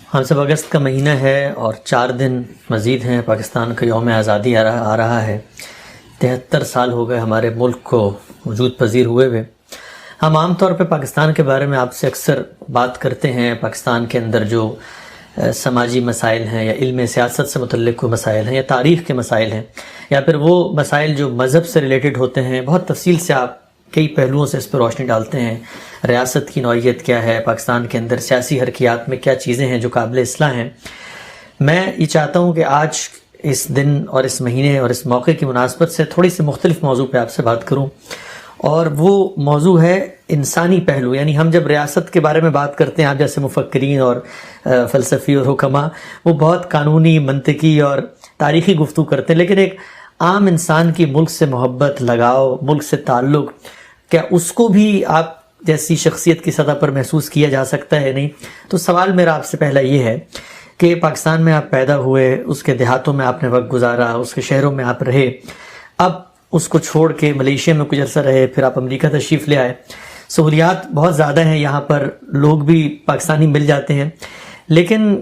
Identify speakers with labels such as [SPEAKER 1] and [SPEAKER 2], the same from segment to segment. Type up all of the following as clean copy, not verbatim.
[SPEAKER 1] ہم سب اگست کا مہینہ ہے اور 4 دن مزید ہیں پاکستان کا یوم آزادی آ رہا ہے۔ 73 سال ہو گئے ہمارے ملک کو وجود پذیر ہوئے ہوئے۔ ہم عام طور پہ پاکستان کے بارے میں آپ سے اکثر بات کرتے ہیں، پاکستان کے اندر جو سماجی مسائل ہیں یا علم سیاست سے متعلق کوئی مسائل ہیں یا تاریخ کے مسائل ہیں یا پھر وہ مسائل جو مذہب سے ریلیٹڈ ہوتے ہیں، بہت تفصیل سے آپ کئی پہلوؤں سے اس پہ روشنی ڈالتے ہیں۔ ریاست کی نوعیت کیا ہے، پاکستان کے اندر سیاسی حرکیات میں کیا چیزیں ہیں جو قابل اصلاح ہیں۔ میں یہ چاہتا ہوں کہ آج اس دن اور اس مہینے اور اس موقع کی مناسبت سے تھوڑی سی مختلف موضوع پہ آپ سے بات کروں، اور وہ موضوع ہے انسانی پہلو۔ یعنی ہم جب ریاست کے بارے میں بات کرتے ہیں، آپ جیسے مفکرین اور فلسفی اور حکماء وہ بہت قانونی، منطقی اور تاریخی گفتگو کرتے ہیں، لیکن ایک عام انسان کی ملک سے محبت، لگاؤ، ملک سے تعلق، کیا اس کو بھی آپ جیسی شخصیت کی سطح پر محسوس کیا جا سکتا ہے؟ نہیں۔ تو سوال میرا آپ سے پہلا یہ ہے کہ پاکستان میں آپ پیدا ہوئے، اس کے دیہاتوں میں آپ نے وقت گزارا، اس کے شہروں میں آپ رہے، اب اس کو چھوڑ کے ملیشیا میں کچھ عرصہ رہے، پھر آپ امریکہ تشریف لے آئے۔ سہولیات بہت زیادہ ہیں یہاں پر، لوگ بھی پاکستانی مل جاتے ہیں، لیکن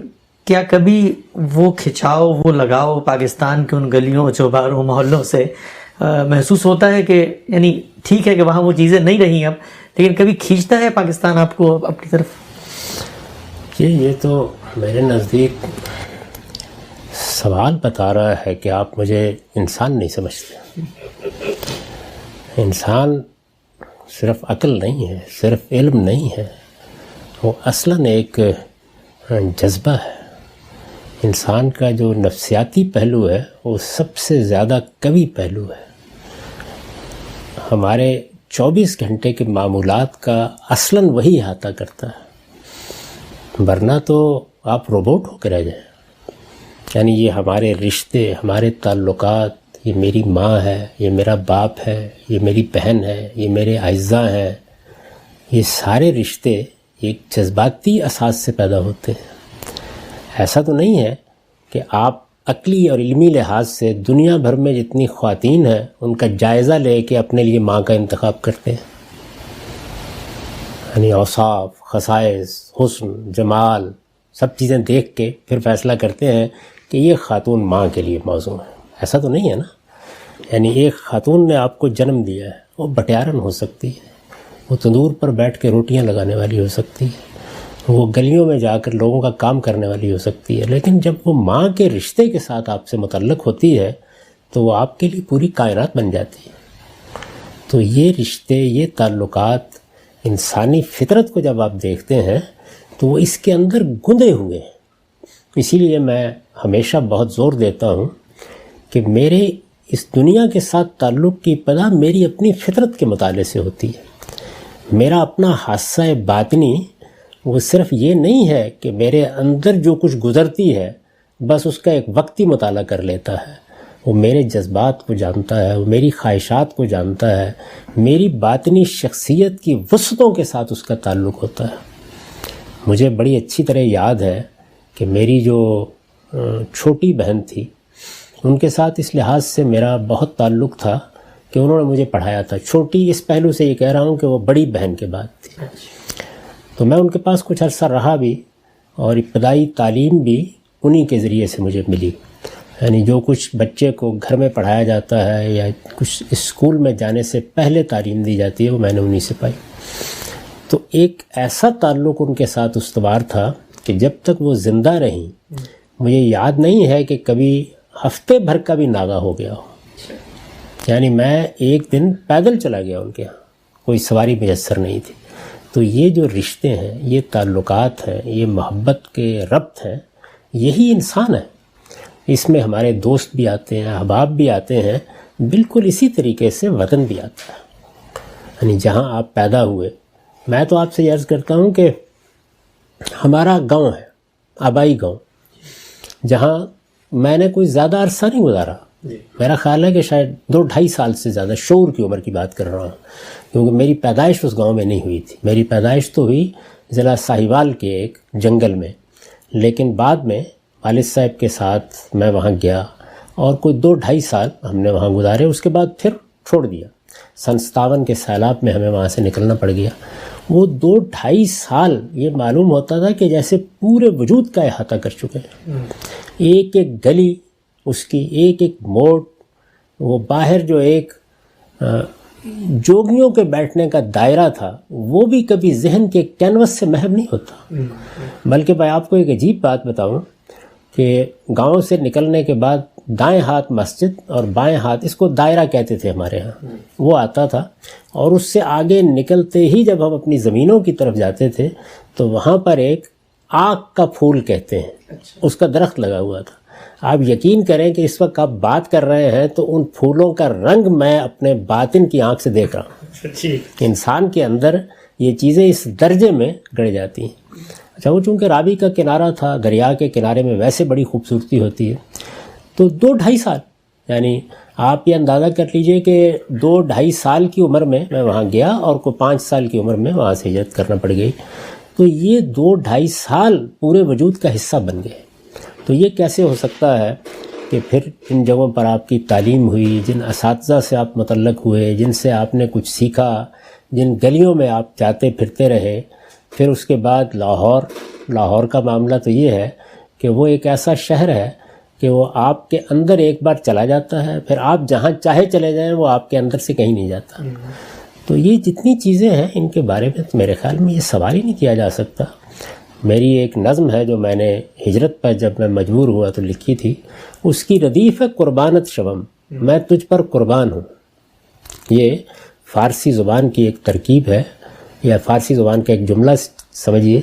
[SPEAKER 1] کیا کبھی وہ کھچاؤ، وہ لگاؤ پاکستان کے ان گلیوں، چوباروں، محلوں سے محسوس ہوتا ہے کہ یعنی ٹھیک ہے کہ وہاں وہ چیزیں نہیں رہی اب، لیکن کبھی کھینچتا ہے پاکستان آپ کو اپنی طرف؟
[SPEAKER 2] یہ تو میرے نزدیک سوال بتا رہا ہے کہ آپ مجھے انسان نہیں سمجھتے۔ انسان صرف عقل نہیں ہے، صرف علم نہیں ہے، وہ اصلاً ایک جذبہ ہے۔ انسان کا جو نفسیاتی پہلو ہے وہ سب سے زیادہ قوی پہلو ہے۔ ہمارے 24 گھنٹے کے معمولات کا اصلاً وہی احاطہ کرتا ہے، ورنہ تو آپ روبوٹ ہو کے رہ جائیں۔ یعنی یہ ہمارے رشتے، ہمارے تعلقات، یہ میری ماں ہے، یہ میرا باپ ہے، یہ میری بہن ہے، یہ میرے اعزاء ہیں، یہ سارے رشتے ایک جذباتی اساس سے پیدا ہوتے ہیں۔ ایسا تو نہیں ہے کہ آپ عقلی اور علمی لحاظ سے دنیا بھر میں جتنی خواتین ہیں ان کا جائزہ لے کے اپنے لیے ماں کا انتخاب کرتے ہیں، یعنی اوصاف، خصائص، حسن، جمال، سب چیزیں دیکھ کے پھر فیصلہ کرتے ہیں کہ یہ خاتون ماں کے لیے موزوں ہے۔ ایسا تو نہیں ہے نا۔ یعنی ایک خاتون نے آپ کو جنم دیا ہے، وہ بٹیارن ہو سکتی ہے، وہ تندور پر بیٹھ کے روٹیاں لگانے والی ہو سکتی ہے، وہ گلیوں میں جا کر لوگوں کا کام کرنے والی ہو سکتی ہے، لیکن جب وہ ماں کے رشتے کے ساتھ آپ سے متعلق ہوتی ہے تو وہ آپ کے لیے پوری کائنات بن جاتی ہے۔ تو یہ رشتے، یہ تعلقات، انسانی فطرت کو جب آپ دیکھتے ہیں تو وہ اس کے اندر گندے ہوئے ہیں۔ اسی لیے میں ہمیشہ بہت زور دیتا ہوں کہ میرے اس دنیا کے ساتھ تعلق کی ابتدا میری اپنی فطرت کے مطالعے سے ہوتی ہے۔ میرا اپنا حادثہ باطنی وہ صرف یہ نہیں ہے کہ میرے اندر جو کچھ گزرتی ہے بس اس کا ایک وقتی مطالعہ کر لیتا ہے، وہ میرے جذبات کو جانتا ہے، وہ میری خواہشات کو جانتا ہے، میری باطنی شخصیت کی وسعتوں کے ساتھ اس کا تعلق ہوتا ہے۔ مجھے بڑی اچھی طرح یاد ہے کہ میری جو چھوٹی بہن تھی ان کے ساتھ اس لحاظ سے میرا بہت تعلق تھا کہ انہوں نے مجھے پڑھایا تھا۔ چھوٹی اس پہلو سے یہ کہہ رہا ہوں کہ وہ بڑی بہن کے بعد تھی، تو میں ان کے پاس کچھ عرصہ رہا بھی، اور ابتدائی تعلیم بھی انہی کے ذریعے سے مجھے ملی۔ یعنی جو کچھ بچے کو گھر میں پڑھایا جاتا ہے یا کچھ اسکول میں جانے سے پہلے تعلیم دی جاتی ہے وہ میں نے انہی سے پائی۔ تو ایک ایسا تعلق ان کے ساتھ استوار تھا کہ جب تک وہ زندہ رہیں مجھے یاد نہیں ہے کہ کبھی ہفتے بھر کا بھی ناغہ ہو گیا ہو۔ یعنی میں ایک دن پیدل چلا گیا ان کے ہاں، کوئی سواری میسر نہیں تھی۔ تو یہ جو رشتے ہیں، یہ تعلقات ہیں، یہ محبت کے ربط ہیں، یہی انسان ہے۔ اس میں ہمارے دوست بھی آتے ہیں، احباب بھی آتے ہیں، بالکل اسی طریقے سے وطن بھی آتا ہے۔ یعنی جہاں آپ پیدا ہوئے، میں تو آپ سے یہ عرض کرتا ہوں کہ ہمارا گاؤں ہے، آبائی گاؤں، جہاں میں نے کوئی زیادہ عرصہ نہیں گزارا۔ میرا خیال ہے کہ شاید 2-2.5 سال سے زیادہ، شعور کی عمر کی بات کر رہا ہوں، کیونکہ میری پیدائش اس گاؤں میں نہیں ہوئی تھی۔ میری پیدائش تو ہوئی ضلع ساہیوال کے ایک جنگل میں، لیکن بعد میں والد صاحب کے ساتھ میں وہاں گیا اور کوئی 2-2.5 سال ہم نے وہاں گزارے، اس کے بعد پھر چھوڑ دیا۔ 57 کے سیلاب میں ہمیں وہاں سے نکلنا پڑ گیا. وہ 2-2.5 سال یہ معلوم ہوتا تھا کہ جیسے پورے وجود کا احاطہ کر چکے ہیں. ایک ایک گلی اس کی، ایک ایک موڑ، وہ باہر جو ایک جوگیوں کے بیٹھنے کا دائرہ تھا وہ بھی کبھی ذہن کے کینوس سے محو نہیں ہوتا. بلکہ میں آپ کو ایک عجیب بات بتاؤں کہ گاؤں سے نکلنے کے بعد دائیں ہاتھ مسجد اور بائیں ہاتھ، اس کو دائرہ کہتے تھے ہمارے ہاں، وہ آتا تھا. اور اس سے آگے نکلتے ہی جب ہم اپنی زمینوں کی طرف جاتے تھے تو وہاں پر ایک آک کا پھول کہتے ہیں، اس کا درخت لگا ہوا تھا. آپ یقین کریں کہ اس وقت آپ بات کر رہے ہیں تو ان پھولوں کا رنگ میں اپنے باطن کی آنکھ سے دیکھ رہا ہوں. انسان کے اندر یہ چیزیں اس درجے میں گڑ جاتی ہیں. اچھا، وہ چونکہ راوی کا کنارہ تھا، دریا کے کنارے میں ویسے بڑی خوبصورتی ہوتی ہے، تو 2-2.5 سال، یعنی آپ یہ اندازہ کر لیجئے کہ 2-2.5 سال کی عمر میں وہاں گیا اور کوئی 5 سال کی عمر میں وہاں سے ہجرت کرنا پڑ گئی. تو یہ 2-2.5 سال پورے وجود کا حصہ بن گئے. تو یہ کیسے ہو سکتا ہے کہ پھر جن جگہوں پر آپ کی تعلیم ہوئی، جن اساتذہ سے آپ متعلق ہوئے، جن سے آپ نے کچھ سیکھا، جن گلیوں میں آپ جاتے پھرتے رہے، پھر اس کے بعد لاہور کا معاملہ تو یہ ہے کہ وہ ایک ایسا شہر ہے کہ وہ آپ کے اندر ایک بار چلا جاتا ہے، پھر آپ جہاں چاہے چلے جائیں وہ آپ کے اندر سے کہیں نہیں جاتا. تو یہ جتنی چیزیں ہیں ان کے بارے میں میرے خیال میں یہ سوال ہی نہیں کیا جا سکتا. میری ایک نظم ہے جو میں نے ہجرت پر جب میں مجبور ہوا تو لکھی تھی، اس کی ردیف ہے قربانت شوم، میں تجھ پر قربان ہوں. یہ فارسی زبان کی ایک ترکیب ہے، یا فارسی زبان کا ایک جملہ سمجھیے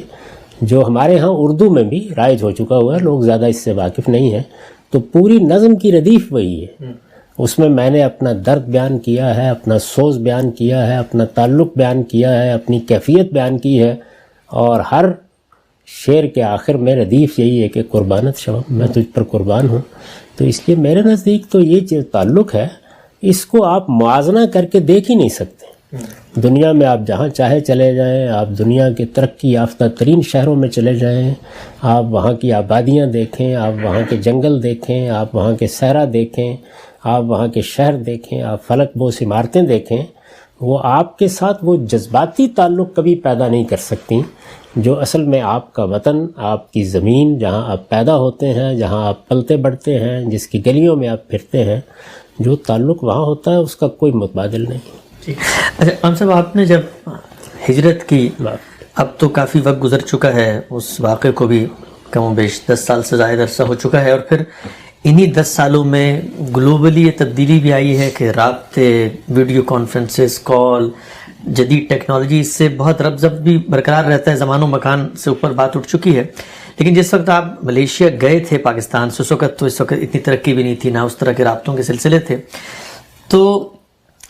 [SPEAKER 2] جو ہمارے ہاں اردو میں بھی رائج ہو چکا ہوا ہے، لوگ زیادہ اس سے واقف نہیں ہیں. تو پوری نظم کی ردیف وہی ہے. اس میں نے اپنا درد بیان کیا ہے، اپنا سوز بیان کیا ہے، اپنا تعلق بیان کیا ہے، اپنی کیفیت بیان کی ہے، اور ہر شعر کے آخر میں ردیف یہی ہے کہ قربانت شوم، میں تجھ پر قربان ہوں. تو اس لیے میرے نزدیک تو یہ جو تعلق ہے اس کو آپ موازنہ کر کے دیکھ ہی نہیں سکتے. دنیا میں آپ جہاں چاہے چلے جائیں، آپ دنیا کے ترقی یافتہ ترین شہروں میں چلے جائیں، آپ وہاں کی آبادیاں دیکھیں، آپ وہاں کے جنگل دیکھیں، آپ وہاں کے صحرا دیکھیں، آپ وہاں کے شہر دیکھیں، آپ فلک بوس عمارتیں دیکھیں، وہ آپ کے ساتھ وہ جذباتی تعلق کبھی پیدا نہیں کر سکتی جو اصل میں آپ کا وطن، آپ کی زمین، جہاں آپ پیدا ہوتے ہیں، جہاں آپ پلتے بڑھتے ہیں، جس کی گلیوں میں آپ پھرتے ہیں، جو تعلق وہاں ہوتا ہے اس کا کوئی متبادل نہیں.
[SPEAKER 1] اچھا امام صاحب، آپ نے جب ہجرت کی، اب تو کافی وقت گزر چکا ہے، اس واقعے کو بھی کم و بیش 10 سال سے زائد عرصہ ہو چکا ہے، اور پھر انہی 10 سالوں میں گلوبلی یہ تبدیلی بھی آئی ہے کہ رابطے، ویڈیو کانفرنسز، کال، جدید ٹیکنالوجی، اس سے بہت ربط بھی برقرار رہتا ہے، زمان و مکان سے اوپر بات اٹھ چکی ہے. لیکن جس وقت آپ ملیشیا گئے تھے پاکستان سے، اس وقت اتنی ترقی بھی نہیں تھی، نہ اس طرح کے رابطوں کے سلسلے تھے. تو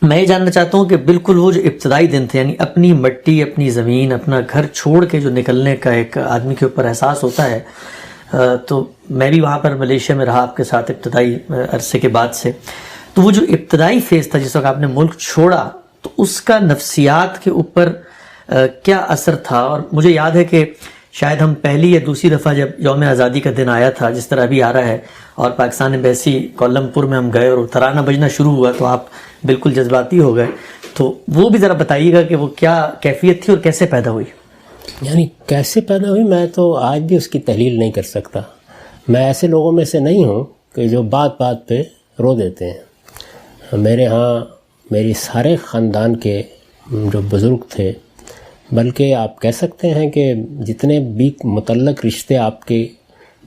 [SPEAKER 1] میں یہ جاننا چاہتا ہوں کہ بالکل وہ جو ابتدائی دن تھے، یعنی اپنی مٹی، اپنی زمین، اپنا گھر چھوڑ کے جو نکلنے کا ایک آدمی کے اوپر احساس ہوتا ہے، تو میں بھی وہاں پر ملیشیا میں رہا آپ کے ساتھ ابتدائی عرصے کے بعد سے. تو وہ جو ابتدائی فیز تھا جس وقت آپ نے ملک چھوڑا، تو اس کا نفسیات کے اوپر کیا اثر تھا؟ اور مجھے یاد ہے کہ شاید ہم پہلی یا دوسری دفعہ جب یوم آزادی کا دن آیا تھا، جس طرح ابھی آ رہا ہے، اور پاکستان ایمبیسی کوالالمپور میں ہم گئے اور ترانہ بجنا شروع ہوا تو آپ بالکل جذباتی ہو گئے. تو وہ بھی ذرا بتائیے گا کہ وہ کیا کیفیت تھی اور کیسے پیدا ہوئی؟
[SPEAKER 2] یعنی کیسے پیدا ہوئی میں تو آج بھی اس کی تحلیل نہیں کر سکتا. میں ایسے لوگوں میں سے نہیں ہوں کہ جو بات بات پہ رو دیتے ہیں. میرے ہاں میری سارے خاندان کے جو بزرگ تھے، بلکہ آپ کہہ سکتے ہیں کہ جتنے بھی متعلق رشتے آپ کے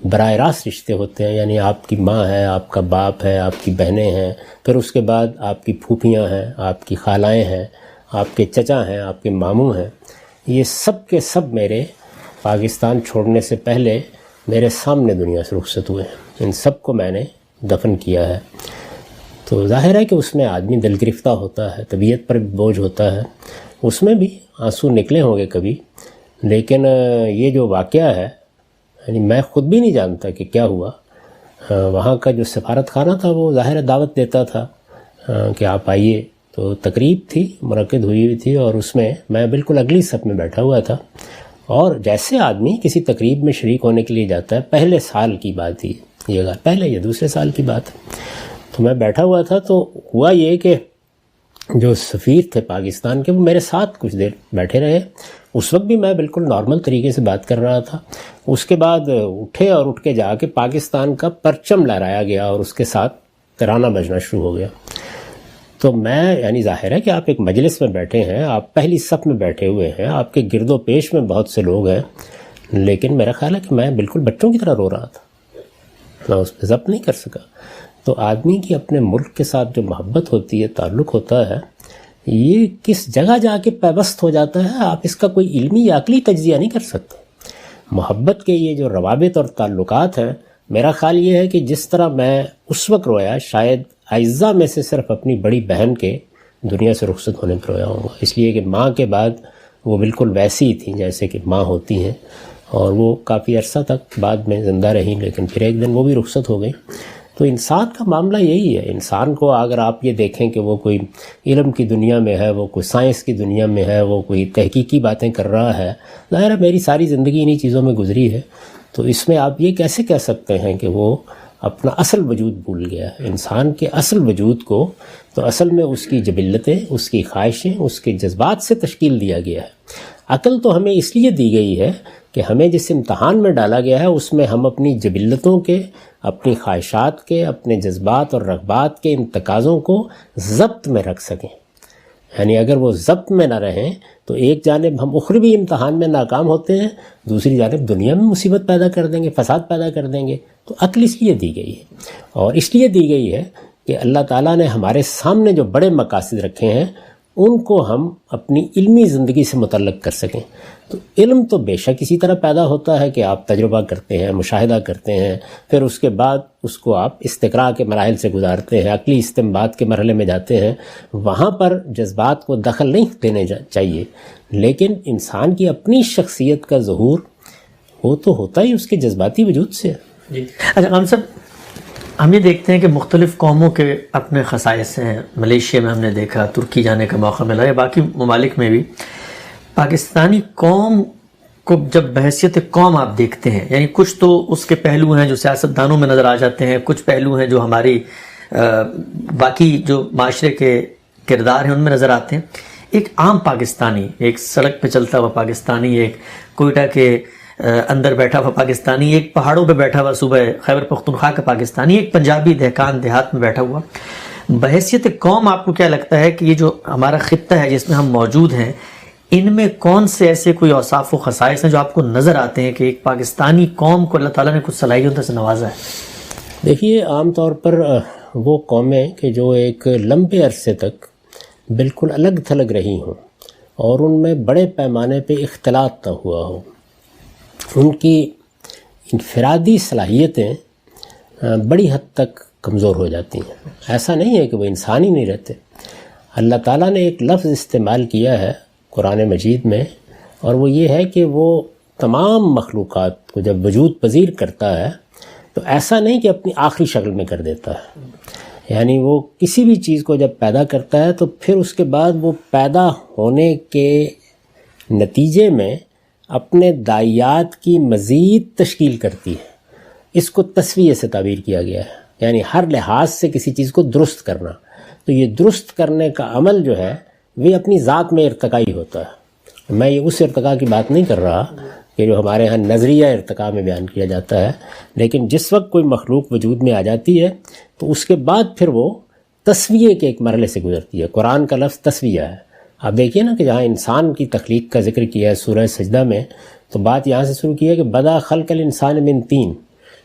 [SPEAKER 2] براہ راست رشتے ہوتے ہیں، یعنی آپ کی ماں ہے، آپ کا باپ ہے، آپ کی بہنیں ہیں، پھر اس کے بعد آپ کی پھوپھیاں ہیں، آپ کی خالائیں ہیں، آپ کے چچا ہیں، آپ کے ماموں ہیں، یہ سب کے سب میرے پاکستان چھوڑنے سے پہلے میرے سامنے دنیا سے رخصت ہوئے ہیں. ان سب کو میں نے دفن کیا ہے. تو ظاہر ہے کہ اس میں آدمی دل گرفتہ ہوتا ہے، طبیعت پر بوجھ ہوتا ہے، اس میں بھی آنسو نکلے ہوں گے کبھی. لیکن یہ جو واقعہ ہے، یعنی میں خود بھی نہیں جانتا کہ کیا ہوا. وہاں کا جو سفارت خانہ تھا وہ ظاہر دعوت دیتا تھا کہ آپ آئیے. تو تقریب تھی، منعقد ہوئی ہوئی تھی، اور اس میں میں بالکل اگلی صف میں بیٹھا ہوا تھا. اور جیسے آدمی کسی تقریب میں شریک ہونے کے لیے جاتا ہے، پہلے سال کی بات تھی یہ، پہلے یا دوسرے سال کی بات. تو میں بیٹھا ہوا تھا، تو ہوا یہ کہ جو سفیر تھے پاکستان کے وہ میرے ساتھ کچھ دیر بیٹھے رہے. اس وقت بھی میں بالکل نارمل طریقے سے بات کر رہا تھا. اس کے بعد اٹھے اور اٹھ کے جا کے پاکستان کا پرچم لہرایا گیا اور اس کے ساتھ ترانہ بجنا شروع ہو گیا. تو میں یعنی ظاہر ہے کہ آپ ایک مجلس میں بیٹھے ہیں, آپ پہلی صف میں بیٹھے ہوئے ہیں, آپ کے گرد و پیش میں بہت سے لوگ ہیں, لیکن میرا خیال ہے کہ میں بالکل بچوں کی طرح رو رہا تھا, میں اس پہ ضبط نہیں کر سکا. تو آدمی کی اپنے ملک کے ساتھ جو محبت ہوتی ہے, تعلق ہوتا ہے, یہ کس جگہ جا کے پیوست ہو جاتا ہے, آپ اس کا کوئی علمی یا عقلی تجزیہ نہیں کر سکتے. محبت کے یہ جو روابط اور تعلقات ہیں, میرا خیال یہ ہے کہ جس طرح میں اس وقت رویا, شاید اعزاء میں سے صرف اپنی بڑی بہن کے دنیا سے رخصت ہونے پر رویا ہوں گا, اس لیے کہ ماں کے بعد وہ بالکل ویسی ہی تھیں جیسے کہ ماں ہوتی ہیں, اور وہ کافی عرصہ تک بعد میں زندہ رہیں, لیکن پھر ایک دن وہ بھی رخصت ہو گئی. تو انسان کا معاملہ یہی ہے. انسان کو اگر آپ یہ دیکھیں کہ وہ کوئی علم کی دنیا میں ہے, وہ کوئی سائنس کی دنیا میں ہے, وہ کوئی تحقیقی باتیں کر رہا ہے, ظاہر ہے میری ساری زندگی انہی چیزوں میں گزری ہے, تو اس میں آپ یہ کیسے کہہ سکتے ہیں کہ وہ اپنا اصل وجود بھول گیا ہے. انسان کے اصل وجود کو تو اصل میں اس کی جبلتیں, اس کی خواہشیں, اس کے جذبات سے تشکیل دیا گیا ہے. عقل تو ہمیں اس لیے دی گئی ہے کہ ہمیں جس امتحان میں ڈالا گیا ہے اس میں ہم اپنی جبلتوں کے, اپنی خواہشات کے, اپنے جذبات اور رغبات کے ان تقاضوں کو ضبط میں رکھ سکیں. یعنی اگر وہ ضبط میں نہ رہیں تو ایک جانب ہم اخروی امتحان میں ناکام ہوتے ہیں, دوسری جانب دنیا میں مصیبت پیدا کر دیں گے, فساد پیدا کر دیں گے. تو عقل اس لیے دی گئی ہے, اور اس لیے دی گئی ہے کہ اللہ تعالیٰ نے ہمارے سامنے جو بڑے مقاصد رکھے ہیں ان کو ہم اپنی علمی زندگی سے متعلق کر سکیں. تو علم تو بے شک اسی طرح پیدا ہوتا ہے کہ آپ تجربہ کرتے ہیں, مشاہدہ کرتے ہیں, پھر اس کے بعد اس کو آپ استقراء کے مراحل سے گزارتے ہیں, عقلی استنباط کے مرحلے میں جاتے ہیں. وہاں پر جذبات کو دخل نہیں دینے چاہیے, لیکن انسان کی اپنی شخصیت کا ظہور وہ تو ہوتا ہی اس کے جذباتی وجود سے.
[SPEAKER 1] جی اچھا خان صاحب, ہم یہ دیکھتے ہیں کہ مختلف قوموں کے اپنے خصائص ہیں. ملیشیا میں ہم نے دیکھا, ترکی جانے کا موقع ملا, یا باقی ممالک میں بھی پاکستانی قوم کو جب بحیثیت قوم آپ دیکھتے ہیں, یعنی کچھ تو اس کے پہلو ہیں جو سیاستدانوں میں نظر آ جاتے ہیں, کچھ پہلو ہیں جو ہماری باقی جو معاشرے کے کردار ہیں ان میں نظر آتے ہیں. ایک عام پاکستانی, ایک سڑک پہ چلتا ہوا پاکستانی, ایک کوئٹہ کے اندر بیٹھا ہوا پاکستانی, ایک پہاڑوں پہ بیٹھا ہوا صوبہ خیبر پختونخوا کا پاکستانی, ایک پنجابی دہقان دیہات میں بیٹھا ہوا, بحیثیت قوم آپ کو کیا لگتا ہے کہ یہ جو ہمارا خطہ ہے جس میں ہم موجود ہیں, ان میں کون سے ایسے کوئی اوصاف و خصائص ہیں جو آپ کو نظر آتے ہیں کہ ایک پاکستانی قوم کو اللہ تعالیٰ نے کچھ صلاحیتوں سے نوازا ہے؟
[SPEAKER 2] دیکھیے, عام طور پر وہ قومیں کہ جو ایک لمبے عرصے تک بالکل الگ تھلگ رہی ہوں اور ان میں بڑے پیمانے پہ اختلاط نہ ہوا ہو, ان کی انفرادی صلاحیتیں بڑی حد تک کمزور ہو جاتی ہیں. ایسا نہیں ہے کہ وہ انسان ہی نہیں رہتے. اللہ تعالیٰ نے ایک لفظ استعمال کیا ہے قرآن مجید میں, اور وہ یہ ہے کہ وہ تمام مخلوقات کو جب وجود پذیر کرتا ہے تو ایسا نہیں کہ اپنی آخری شکل میں کر دیتا ہے. یعنی وہ کسی بھی چیز کو جب پیدا کرتا ہے تو پھر اس کے بعد وہ پیدا ہونے کے نتیجے میں اپنے داعیات کی مزید تشکیل کرتی ہے. اس کو تسویہ سے تعبیر کیا گیا ہے, یعنی ہر لحاظ سے کسی چیز کو درست کرنا. تو یہ درست کرنے کا عمل جو ہے وہ اپنی ذات میں ارتقائی ہوتا ہے. میں یہ اس ارتقاء کی بات نہیں کر رہا کہ جو ہمارے ہاں نظریہ ارتقاء میں بیان کیا جاتا ہے, لیکن جس وقت کوئی مخلوق وجود میں آ جاتی ہے تو اس کے بعد پھر وہ تسویہ کے ایک مرحلے سے گزرتی ہے. قرآن کا لفظ تسویہ ہے. آپ دیکھیے نا کہ جہاں انسان کی تخلیق کا ذکر کیا ہے سورہ سجدہ میں, تو بات یہاں سے شروع کی ہے کہ بدا خلق الانسان من طین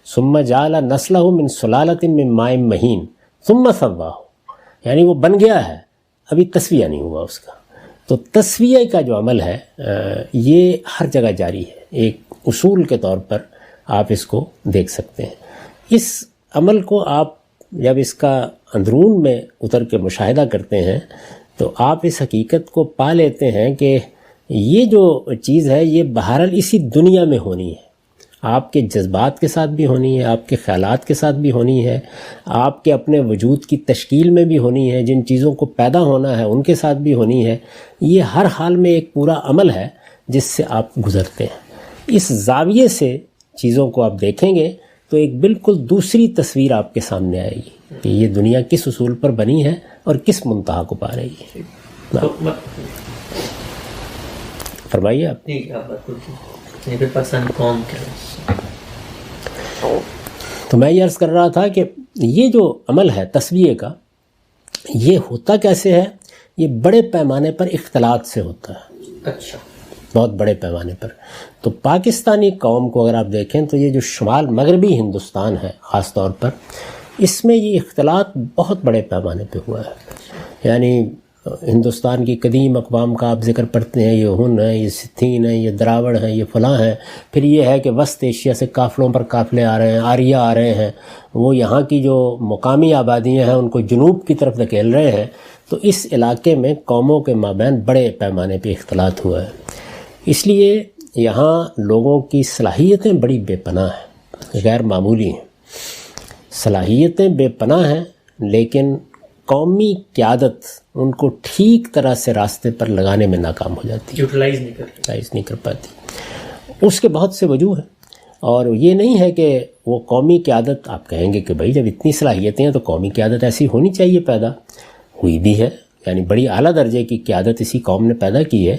[SPEAKER 2] ثم جعل نسلہ من سلالۃ من ماء مہین ثم سواہ, یعنی وہ بن گیا ہے, ابھی تسویہ نہیں ہوا اس کا. تو تسویہ کا جو عمل ہے یہ ہر جگہ جاری ہے. ایک اصول کے طور پر آپ اس کو دیکھ سکتے ہیں. اس عمل کو آپ جب اس کا اندرون میں اتر کے مشاہدہ کرتے ہیں تو آپ اس حقیقت کو پا لیتے ہیں کہ یہ جو چیز ہے یہ بہرحال اسی دنیا میں ہونی ہے. آپ کے جذبات کے ساتھ بھی ہونی ہے, آپ کے خیالات کے ساتھ بھی ہونی ہے, آپ کے اپنے وجود کی تشکیل میں بھی ہونی ہے, جن چیزوں کو پیدا ہونا ہے ان کے ساتھ بھی ہونی ہے. یہ ہر حال میں ایک پورا عمل ہے جس سے آپ گزرتے ہیں. اس زاویے سے چیزوں کو آپ دیکھیں گے تو ایک بالکل دوسری تصویر آپ کے سامنے آئے گی کہ یہ دنیا کس اصول پر بنی ہے اور کس منتہا کو پا رہی ہے. فرمائیے آپ.
[SPEAKER 1] پاکستان قوم کے
[SPEAKER 2] تو میں یہ عرض کر رہا تھا کہ یہ جو عمل ہے تسویہ کا، یہ ہوتا کیسے ہے؟ یہ بڑے پیمانے پر اختلاط سے ہوتا ہے.
[SPEAKER 1] اچھا.
[SPEAKER 2] بہت بڑے پیمانے پر. تو پاکستانی قوم کو اگر آپ دیکھیں تو یہ جو شمال مغربی ہندوستان ہے خاص طور پر، اس میں یہ اختلاط بہت بڑے پیمانے پہ ہوا ہے. یعنی ہندوستان کی قدیم اقوام کا آپ ذکر پڑھتے ہیں، یہ ہن ہیں، یہ ستھین ہیں، یہ دراوڑ ہیں، یہ فلاں ہیں. پھر یہ ہے کہ وسط ایشیا سے قافلوں پر قافلے آ رہے ہیں، آریہ آ رہے ہیں، وہ یہاں کی جو مقامی آبادیاں ہیں ان کو جنوب کی طرف دھکیل رہے ہیں. تو اس علاقے میں قوموں کے مابین بڑے پیمانے پہ اختلاط ہوا ہے. اس لیے یہاں لوگوں کی صلاحیتیں بڑی بے پناہ ہیں، غیر معمولی ہیں. صلاحیتیں بے پناہ ہیں، لیکن قومی قیادت ان کو ٹھیک طرح سے راستے پر لگانے میں ناکام ہو جاتی ہے،
[SPEAKER 1] یوٹیلائز
[SPEAKER 2] نہیں کر پاتی. اس کے بہت سے وجوہ ہیں، اور یہ نہیں ہے کہ وہ قومی قیادت، آپ کہیں گے کہ بھائی جب اتنی صلاحیتیں ہیں تو قومی قیادت ایسی ہونی چاہیے، پیدا ہوئی بھی ہے، یعنی بڑی اعلیٰ درجے کی قیادت اسی قوم نے پیدا کی ہے.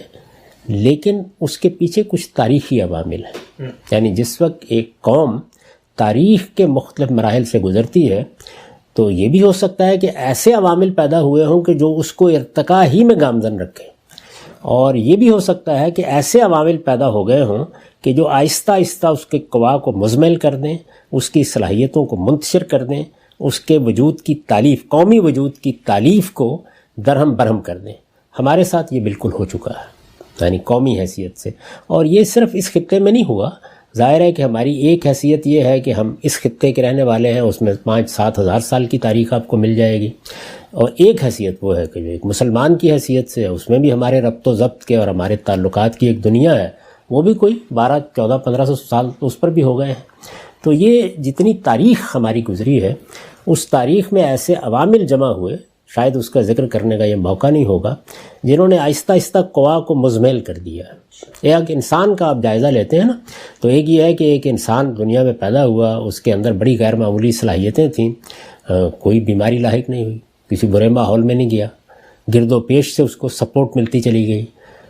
[SPEAKER 2] لیکن اس کے پیچھے کچھ تاریخی عوامل ہیں. یعنی جس وقت ایک قوم تاریخ کے مختلف مراحل سے گزرتی ہے تو یہ بھی ہو سکتا ہے کہ ایسے عوامل پیدا ہوئے ہوں کہ جو اس کو ارتقاء ہی میں گامزن رکھیں، اور یہ بھی ہو سکتا ہے کہ ایسے عوامل پیدا ہو گئے ہوں کہ جو آہستہ آہستہ اس کے قوا کو مزمل کر دیں، اس کی صلاحیتوں کو منتشر کر دیں، اس کے وجود کی تالیف، قومی وجود کی تالیف کو درہم برہم کر دیں. ہمارے ساتھ یہ بالکل ہو چکا ہے، یعنی قومی حیثیت سے. اور یہ صرف اس خطے میں نہیں ہوا. ظاہر ہے کہ ہماری ایک حیثیت یہ ہے کہ ہم اس خطے کے رہنے والے ہیں، اس میں 5-7 ہزار سال کی تاریخ آپ کو مل جائے گی. اور ایک حیثیت وہ ہے کہ جو ایک مسلمان کی حیثیت سے ہے، اس میں بھی ہمارے ربط و ضبط کے اور ہمارے تعلقات کی ایک دنیا ہے، وہ بھی کوئی 1200-1400-1500 سال اس پر بھی ہو گئے ہیں. تو یہ جتنی تاریخ ہماری گزری ہے، اس تاریخ میں ایسے عوامل جمع ہوئے، شاید اس کا ذکر کرنے کا یہ موقع نہیں ہوگا، جنہوں نے آہستہ آہستہ قوا کو مزمل کر دیا ہے. ایک انسان کا آپ جائزہ لیتے ہیں نا، تو ایک یہ ہے کہ ایک انسان دنیا میں پیدا ہوا، اس کے اندر بڑی غیر معمولی صلاحیتیں تھیں، کوئی بیماری لاحق نہیں ہوئی، کسی برے ماحول میں نہیں گیا، گرد و پیش سے اس کو سپورٹ ملتی چلی گئی،